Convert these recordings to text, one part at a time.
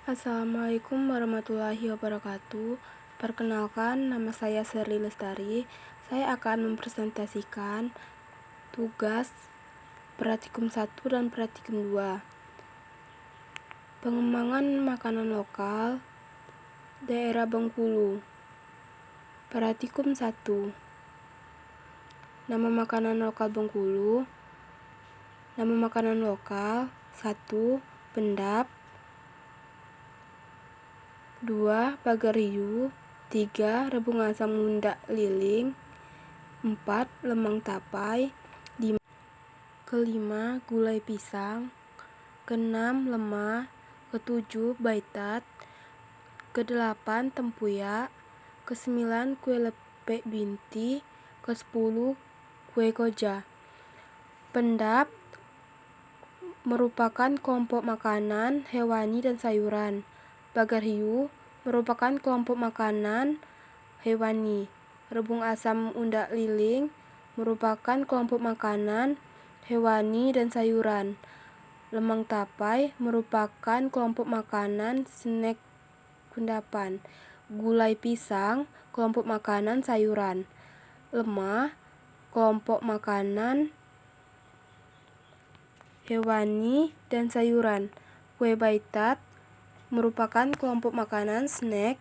Assalamualaikum warahmatullahi wabarakatuh. Perkenalkan, nama saya Sherly Lestari. Saya akan mempresentasikan tugas Praktikum 1 dan Praktikum 2. Pengembangan makanan lokal daerah Bengkulu. Praktikum 1. Nama makanan lokal Bengkulu. Nama makanan lokal 1. Pendap. 2. Pagar hiu. 3. Rebung asam mundak liling. 4. Lemang tapai. 5. Kelima, gulai pisang. Keenam, lemah. Ketujuh, baitat. Kedelapan, tempuyak. Kesembilan, kue lepek binti. Kesepuluh, kue koja. Pendap merupakan kelompok makanan hewani dan sayuran. Pagar hiu merupakan kelompok makanan hewani. Rebung asam undak liling merupakan kelompok makanan hewani dan sayuran. Lemang tapai merupakan kelompok makanan snack kudapan. Gulai pisang kelompok makanan sayuran. Lemah kelompok makanan hewani dan sayuran. Kue baitat merupakan kelompok makanan snack.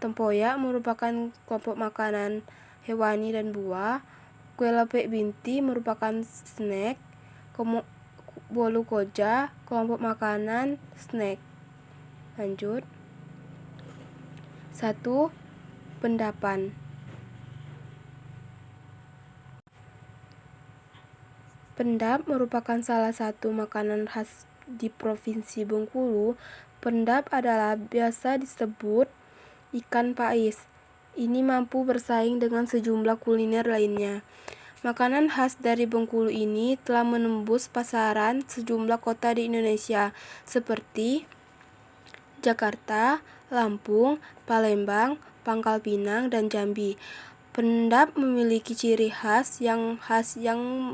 Tempoyak merupakan kelompok makanan hewani dan buah. Kue lepek binti merupakan snack. Bolu koja kelompok makanan snack. Lanjut. 1. Pendapan. Pendap merupakan salah satu makanan khas di Provinsi Bengkulu. Pendap adalah biasa disebut ikan pais. Ini mampu bersaing dengan sejumlah kuliner lainnya. Makanan khas dari Bengkulu ini telah menembus pasaran sejumlah kota di Indonesia seperti Jakarta, Lampung, Palembang, Pangkal Pinang, dan Jambi. Pendap memiliki ciri khas yang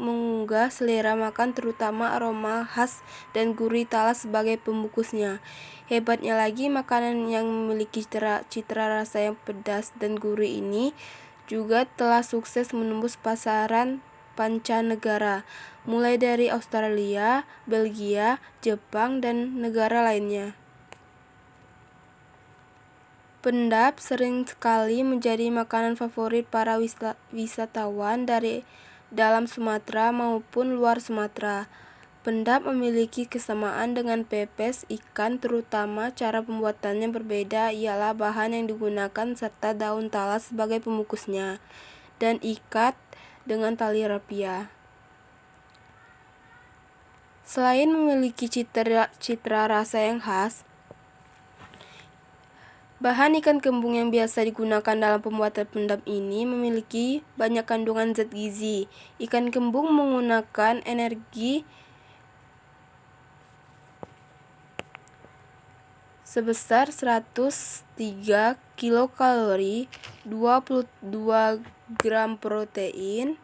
menggugah selera makan, terutama aroma khas dan gurih talas sebagai pembungkusnya. Hebatnya lagi, makanan yang memiliki citra rasa yang pedas dan gurih ini juga telah sukses menembus pasaran pancanegara, mulai dari Australia, Belgia, Jepang, dan negara lainnya. Pendap sering sekali menjadi makanan favorit para wisatawan dari dalam Sumatera maupun luar Sumatera. Pendap memiliki kesamaan dengan pepes ikan, terutama cara pembuatannya berbeda, ialah bahan yang digunakan serta daun talas sebagai pembungkusnya, dan ikat dengan tali rapia. Selain memiliki citra rasa yang khas, bahan ikan kembung yang biasa digunakan dalam pembuatan pendap ini memiliki banyak kandungan zat gizi. Ikan kembung menggunakan energi sebesar 103 kilokalori, 22 gram protein,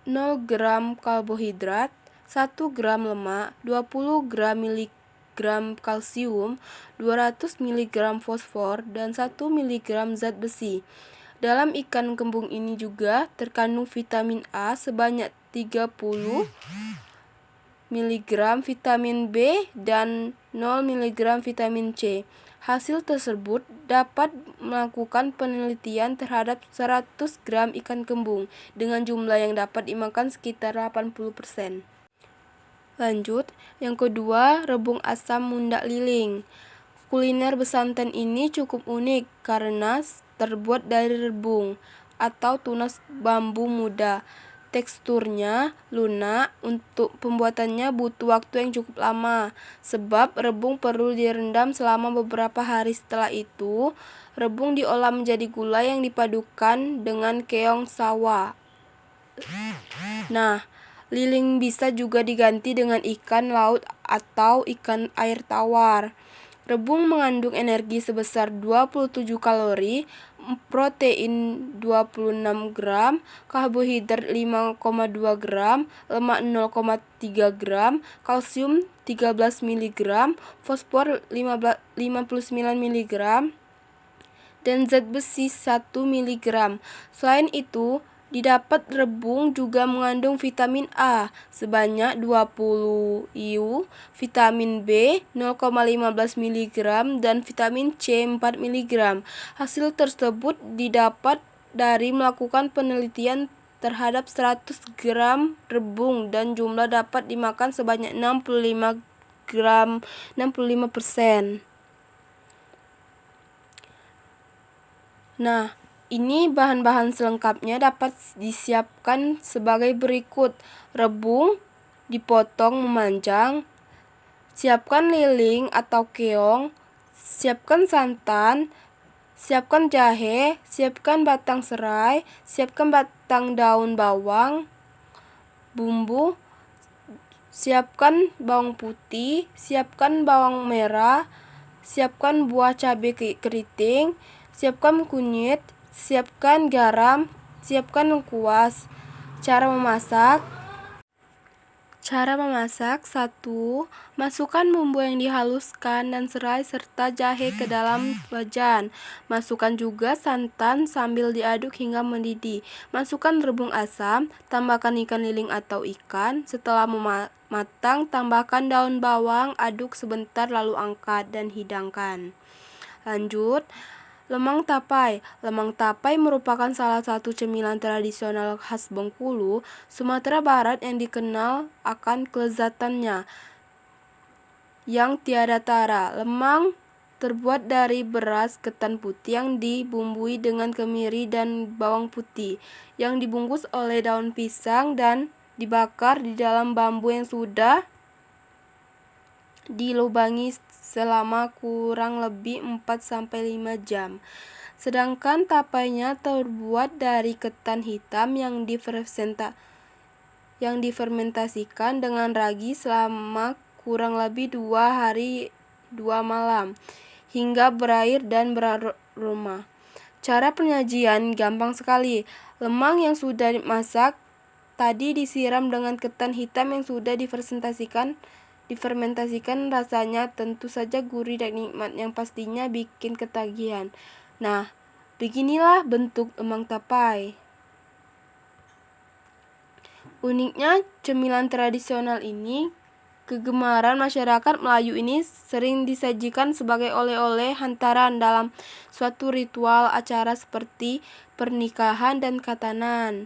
0 gram karbohidrat, 1 gram lemak, 20 gram miligram kalsium, 200 mg fosfor, dan 1 mg zat besi. Dalam ikan kembung ini juga terkandung vitamin A sebanyak 30 mg, vitamin B, dan 0 mg vitamin C. Hasil tersebut dapat melakukan penelitian terhadap 100 gram ikan kembung dengan jumlah yang dapat dimakan sekitar 80%. Lanjut, yang kedua, rebung asam mundak liling. Kuliner besantan ini cukup unik karena terbuat dari rebung atau tunas bambu muda. Teksturnya lunak. Untuk pembuatannya butuh waktu yang cukup lama, sebab rebung perlu direndam selama beberapa hari. Setelah itu, rebung diolah menjadi gula yang dipadukan dengan keong sawah. Nah, liling bisa juga diganti dengan ikan laut atau ikan air tawar. Rebung mengandung energi sebesar 27 kalori, protein 26 gram, karbohidrat 5,2 gram, lemak 0,3 gram, kalsium 13 mg, fosfor 59 mg, dan zat besi 1 mg. Selain itu, didapat rebung juga mengandung vitamin A sebanyak 20 IU, vitamin B 0,15 mg, dan vitamin C 4 mg. Hasil tersebut didapat dari melakukan penelitian terhadap 100 gram rebung dan jumlah dapat dimakan sebanyak 65 gram, 65%. Nah, ini bahan-bahan selengkapnya dapat disiapkan sebagai berikut. Rebung dipotong memanjang, siapkan lilin atau keong, siapkan santan, siapkan jahe, siapkan batang serai, siapkan batang daun bawang, bumbu, siapkan bawang putih, siapkan bawang merah, siapkan buah cabai keriting, siapkan kunyit, siapkan garam, siapkan lengkuas. Cara memasak. 1. Masukkan bumbu yang dihaluskan dan serai serta jahe ke dalam wajan. Masukkan juga santan sambil diaduk hingga mendidih. Masukkan rebung asam, tambahkan ikan lele atau ikan. Setelah matang, tambahkan daun bawang, aduk sebentar lalu angkat dan hidangkan. Lanjut, lemang tapai. Lemang tapai merupakan salah satu cemilan tradisional khas Bengkulu, Sumatera Barat yang dikenal akan kelezatannya yang tiada tara. Lemang terbuat dari beras ketan putih yang dibumbui dengan kemiri dan bawang putih, yang dibungkus oleh daun pisang dan dibakar di dalam bambu yang sudah dilubangi selama kurang lebih 4-5 jam. Sedangkan tapainya terbuat dari ketan hitam yang difermentasikan dengan ragi selama kurang lebih 2 hari 2 malam hingga berair dan beraroma. Cara penyajian gampang sekali. Lemang yang sudah dimasak tadi disiram dengan ketan hitam yang sudah difermentasikan, rasanya tentu saja gurih dan nikmat yang pastinya bikin ketagihan. Nah, beginilah bentuk lemang tapai. Uniknya cemilan tradisional ini, kegemaran masyarakat Melayu ini sering disajikan sebagai oleh-oleh hantaran dalam suatu ritual acara seperti pernikahan dan khatanan.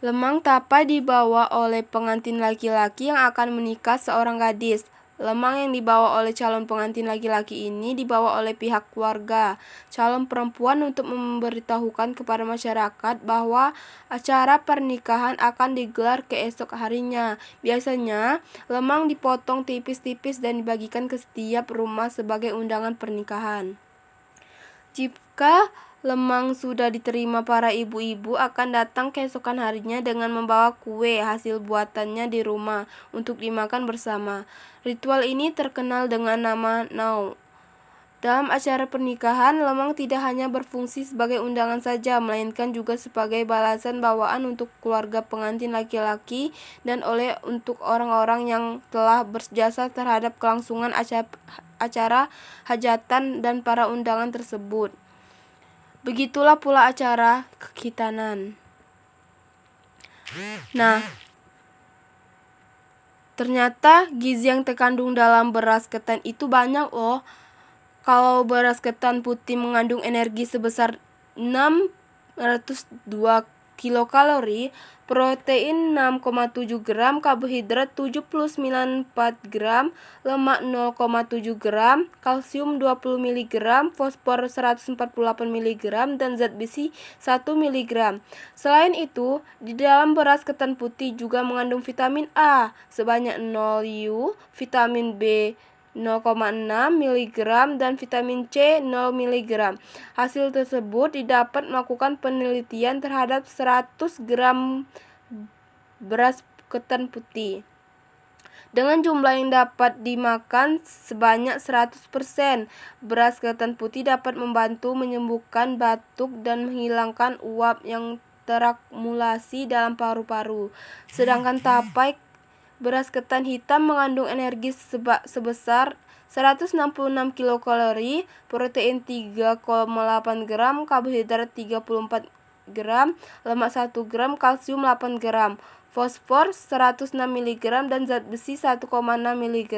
Lemang tapai dibawa oleh pengantin laki-laki yang akan menikah seorang gadis. Lemang yang dibawa oleh calon pengantin laki-laki ini dibawa oleh pihak keluarga calon perempuan untuk memberitahukan kepada masyarakat bahwa acara pernikahan akan digelar keesok harinya. Biasanya, lemang dipotong tipis-tipis dan dibagikan ke setiap rumah sebagai undangan pernikahan. Jika lemang sudah diterima, para ibu-ibu akan datang keesokan harinya dengan membawa kue hasil buatannya di rumah untuk dimakan bersama. Ritual ini terkenal dengan nama Nau. Dalam acara pernikahan, lemang tidak hanya berfungsi sebagai undangan saja, melainkan juga sebagai balasan bawaan untuk keluarga pengantin laki-laki dan untuk orang-orang yang telah berjasa terhadap kelangsungan acara hajatan dan para undangan tersebut. Begitulah pula acara kekhitanan. Nah, ternyata gizi yang terkandung dalam beras ketan itu banyak loh. Kalau beras ketan putih mengandung energi sebesar 602 kilokalori, protein 6,7 gram, karbohidrat 79,4 gram, lemak 0,7 gram, kalsium 20 mg, fosfor 148 mg, dan zat besi 1 mg. Selain itu, di dalam beras ketan putih juga mengandung vitamin A sebanyak 0 IU, vitamin B 0,6 mg, dan vitamin C 0 mg. Hasil tersebut didapat melakukan penelitian terhadap 100 gram beras ketan putih. Dengan jumlah yang dapat dimakan sebanyak 100%, beras ketan putih dapat membantu menyembuhkan batuk dan menghilangkan uap yang terakumulasi dalam paru-paru. Sedangkan tapai beras ketan hitam mengandung energi sebesar 166 kilokalori, protein 3,8 gram, karbohidrat 34 gram, lemak 1 gram, kalsium 8 gram, fosfor 106 mg, dan zat besi 1,6 mg.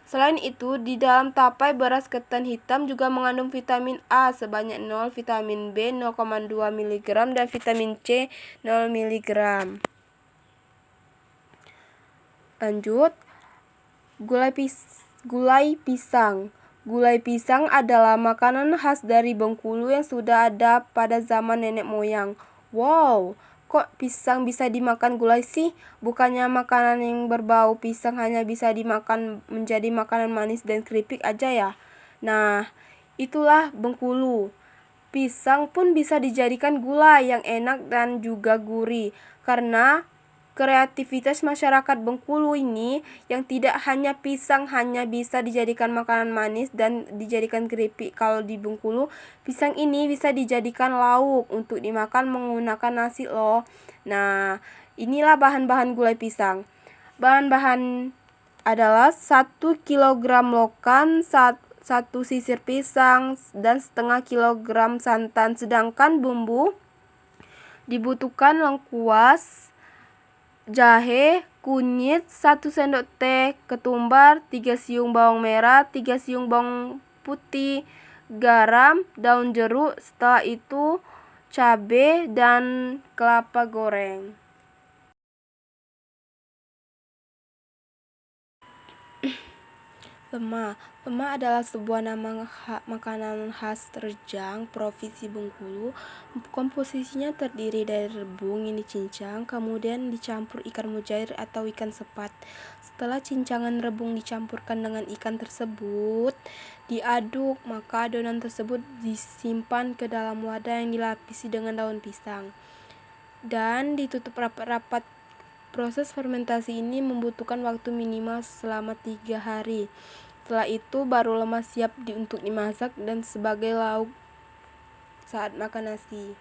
Selain itu, di dalam tapai beras ketan hitam juga mengandung vitamin A sebanyak 0, vitamin B 0,2 mg, dan vitamin C 0 mg. Lanjut, gulai pisang. Gulai pisang adalah makanan khas dari Bengkulu yang sudah ada pada zaman nenek moyang. Wow, kok pisang bisa dimakan gulai sih? Bukannya makanan yang berbau pisang hanya bisa dimakan menjadi makanan manis dan keripik aja ya? Nah, itulah Bengkulu. Pisang pun bisa dijadikan gulai yang enak dan juga gurih. Karena kreativitas masyarakat Bengkulu ini yang tidak hanya pisang hanya bisa dijadikan makanan manis dan dijadikan keripik. Kalau di Bengkulu, pisang ini bisa dijadikan lauk untuk dimakan menggunakan nasi loh. Nah, inilah bahan-bahan gulai pisang. Bahan-bahan adalah 1 kilogram lokan, 1 sisir pisang, dan setengah kilogram santan. Sedangkan bumbu dibutuhkan lengkuas, jahe, kunyit, 1 sendok teh ketumbar, 3 siung bawang merah, 3 siung bawang putih, garam, daun jeruk, setelah itu cabai dan kelapa goreng. Lemang. Lemang adalah sebuah nama makanan khas Terjang, Provinsi Bengkulu. Komposisinya terdiri dari rebung yang dicincang, kemudian dicampur ikan mujair atau ikan sepat. Setelah cincangan rebung dicampurkan dengan ikan tersebut, diaduk, maka adonan tersebut disimpan ke dalam wadah yang dilapisi dengan daun pisang dan ditutup rapat-rapat. Proses fermentasi ini membutuhkan waktu minimal selama 3 hari. Setelah itu baru lemang siap untuk dimasak dan sebagai lauk saat makan nasi.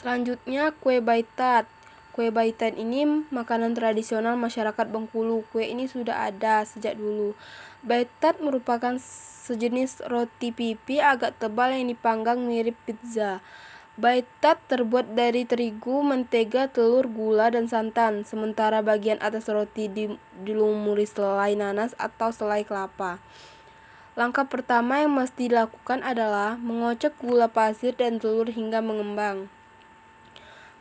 Selanjutnya, kue baitat. Kue baitat ini makanan tradisional masyarakat Bengkulu. Kue ini sudah ada sejak dulu. Baitat merupakan sejenis roti pipi agak tebal yang dipanggang mirip pizza. Baitat terbuat dari terigu, mentega, telur, gula, dan santan. Sementara bagian atas roti dilumuri selai nanas atau selai kelapa. Langkah pertama yang mesti dilakukan adalah mengocok gula pasir dan telur hingga mengembang.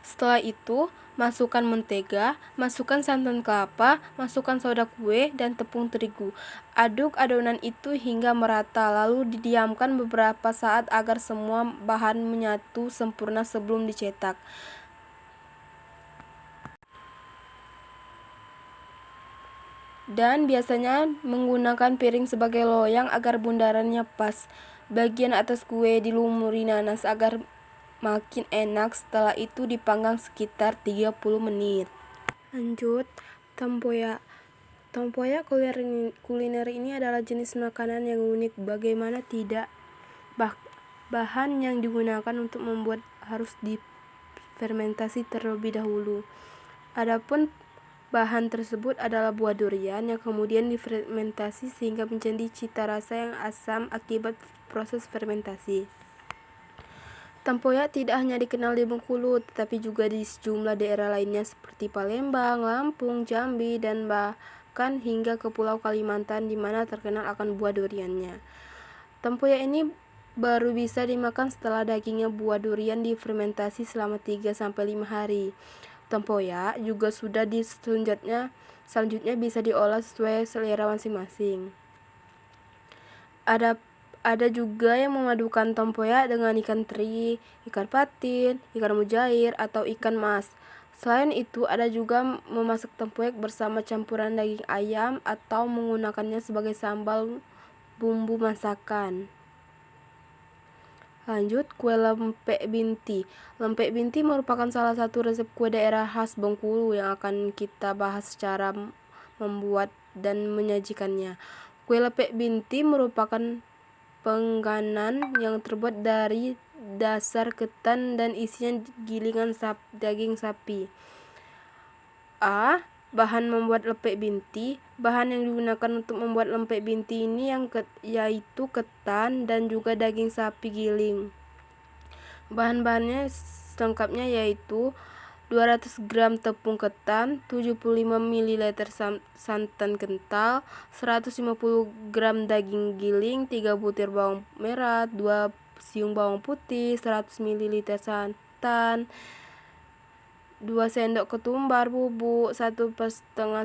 Setelah itu, masukkan mentega, masukkan santan kelapa, masukkan soda kue, dan tepung terigu. Aduk adonan itu hingga merata, lalu didiamkan beberapa saat agar semua bahan menyatu sempurna sebelum dicetak. Dan biasanya menggunakan piring sebagai loyang agar bundarannya pas. Bagian atas kue dilumuri nanas agar makin enak. Setelah itu dipanggang sekitar 30 menit. Lanjut, tempoyak. Tempoyak kuliner ini adalah jenis makanan yang unik. Bagaimana tidak? Bahan yang digunakan untuk membuat harus difermentasi terlebih dahulu. Adapun bahan tersebut adalah buah durian yang kemudian difermentasi sehingga menjadi cita rasa yang asam akibat proses fermentasi. Tempoyak tidak hanya dikenal di Bengkulu, tetapi juga di sejumlah daerah lainnya seperti Palembang, Lampung, Jambi, dan bahkan hingga ke Pulau Kalimantan di mana terkenal akan buah duriannya. Tempoyak ini baru bisa dimakan setelah dagingnya buah durian difermentasi selama 3-5 hari. Tempoyak juga sudah selanjutnya bisa diolah sesuai selera masing-masing. Ada juga yang memadukan tempoyak dengan ikan teri, ikan patin, ikan mujair, atau ikan mas. Selain itu, ada juga memasak tempoyak bersama campuran daging ayam atau menggunakannya sebagai sambal bumbu masakan. Lanjut, kue lempek binti. Lempek binti merupakan salah satu resep kue daerah khas Bengkulu yang akan kita bahas secara membuat dan menyajikannya. Kue lepek binti merupakan pengganan yang terbuat dari dasar ketan dan isinya gilingan daging sapi. Bahan membuat lepek binti. Bahan yang digunakan untuk membuat lepek binti ini yaitu ketan dan juga daging sapi giling. Bahan-bahannya selengkapnya yaitu 200 gram tepung ketan, 75 ml santan kental, 150 gram daging giling, 3 butir bawang merah, 2 siung bawang putih, 100 ml santan, 2 sendok ketumbar bubuk, 1,5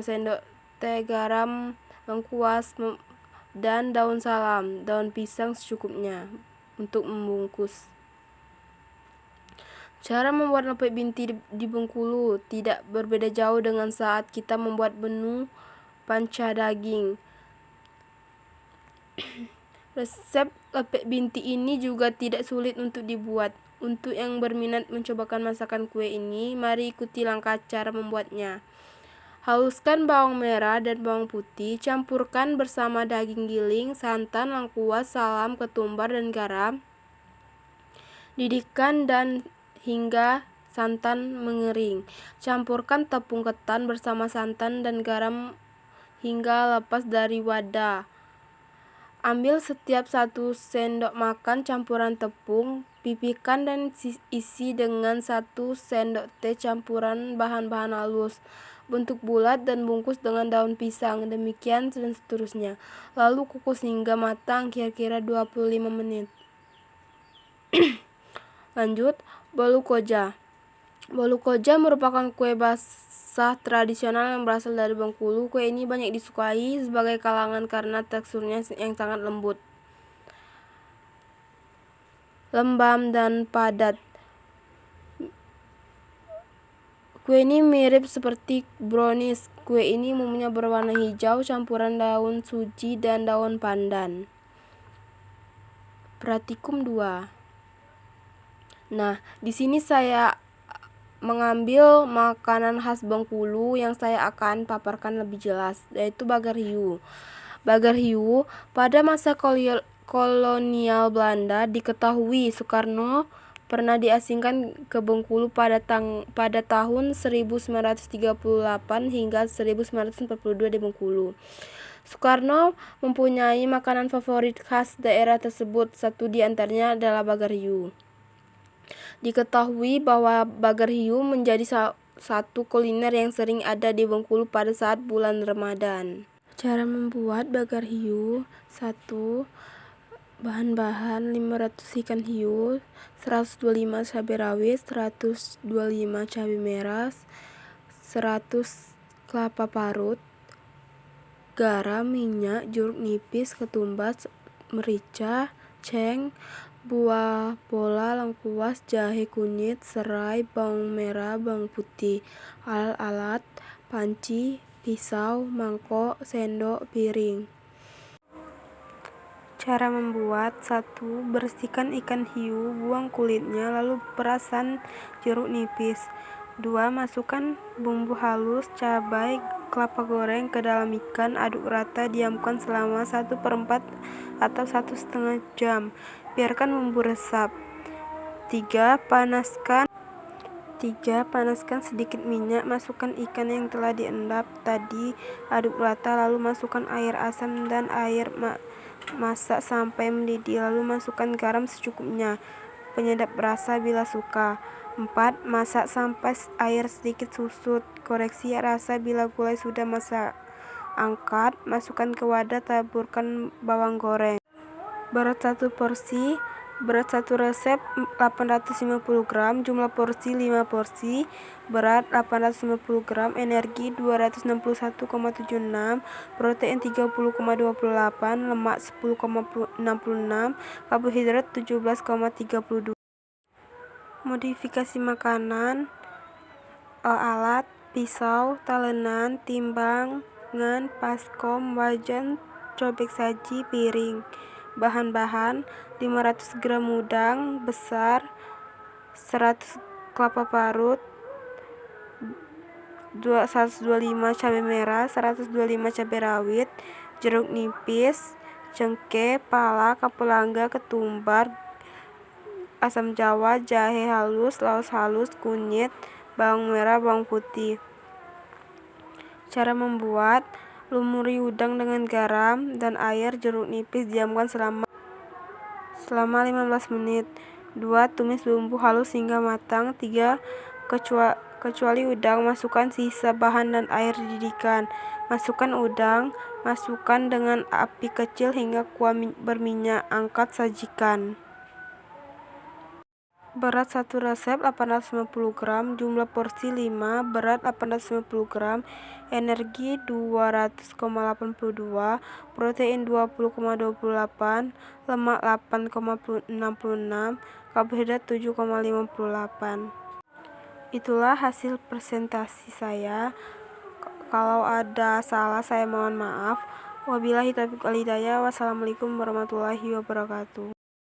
sendok teh garam lengkuas, dan daun salam, daun pisang secukupnya untuk membungkus. Cara membuat lepek binti di Bengkulu tidak berbeda jauh dengan saat kita membuat menu panca daging. Resep lepek binti ini juga tidak sulit untuk dibuat. Untuk yang berminat mencobakan masakan kue ini, mari ikuti langkah cara membuatnya. Haluskan bawang merah dan bawang putih, campurkan bersama daging giling, santan, lengkuas, salam, ketumbar, dan garam. Didihkan dan hingga santan mengering. Campurkan tepung ketan bersama santan dan garam hingga lepas dari wadah. Ambil setiap 1 sendok makan campuran tepung, pipihkan dan isi dengan 1 sendok teh campuran bahan-bahan halus. Bentuk bulat dan bungkus dengan daun pisang, demikian dan seterusnya. Lalu kukus hingga matang kira-kira 25 menit. Lanjut, bolu koja. Bolu koja merupakan kue basah tradisional yang berasal dari Bengkulu. Kue ini banyak disukai sebagai kalangan karena teksturnya yang sangat lembut, lembam, dan padat. Kue ini mirip seperti brownies. Kue ini umumnya berwarna hijau campuran daun suji dan daun pandan. Praktikum 2. Nah, di sini saya mengambil makanan khas Bengkulu yang saya akan paparkan lebih jelas, yaitu bagar hiu. Bagar hiu pada masa kolonial Belanda diketahui Soekarno pernah diasingkan ke Bengkulu pada tahun 1938 hingga 1942 di Bengkulu. Soekarno mempunyai makanan favorit khas daerah tersebut, satu di antaranya adalah bagar hiu. Diketahui bahwa bagar hiu menjadi satu kuliner yang sering ada di Bengkulu pada saat bulan Ramadan. Cara membuat bagar hiu: 1. Bahan-bahan: 500 ikan hiu, 125 cabai rawit, 125 cabai merah, 100 kelapa parut, garam, minyak, jeruk nipis, ketumbar, merica, ceng, buah bola, lengkuas, jahe kunyit, serai, bawang merah, bawang putih. Alat-alat: panci, pisau, mangkok, sendok, piring. Cara membuat: 1. Bersihkan ikan hiu, buang kulitnya, lalu perasan jeruk nipis. 2. Masukkan bumbu halus, cabai, kelapa goreng ke dalam ikan, aduk rata, diamkan selama 1/4 atau 1,5 jam. Biarkan bumbu resap. 3. Panaskan sedikit minyak, masukkan ikan yang telah diendap tadi, aduk rata, lalu masukkan air asam dan air masak sampai mendidih, lalu masukkan garam secukupnya, penyedap rasa bila suka. 4. Masak sampai air sedikit susut, koreksi rasa bila gulai sudah masak. Angkat, masukkan ke wadah, taburkan bawang goreng. Berat 1 porsi. Berat 1 resep 850 gram, jumlah porsi 5 porsi, berat 850 gram, energi 261,76, protein 30,28, lemak 10,66, karbohidrat 17,32. Modifikasi makanan. Alat: pisau, talenan, timbangan, baskom, wajan, cobek saji, piring. Bahan-bahan: 500 gram udang besar, 100 kelapa parut, 125 cabai merah, 125 cabai rawit, jeruk nipis, cengkeh, pala, kapulaga, ketumbar, asam jawa, jahe halus, laos halus, kunyit, bawang merah, bawang putih. Cara membuat: lumuri udang dengan garam dan air, jeruk nipis diamkan selama 15 menit. 2. Tumis bumbu halus hingga matang. 3. Kecuali udang, masukkan sisa bahan dan air dididihkan. Masukkan udang, masukkan dengan api kecil hingga kuah berminyak. Angkat, sajikan. Berat satu resep 850 gram, jumlah porsi 5, berat 850 gram, energi 200,82, protein 20,28, lemak 8,66, karbohidrat 7,58. Itulah hasil presentasi saya. Kalau ada salah saya mohon maaf. Wabillahi taufiq wal hidayah. Wassalamualaikum warahmatullahi wabarakatuh.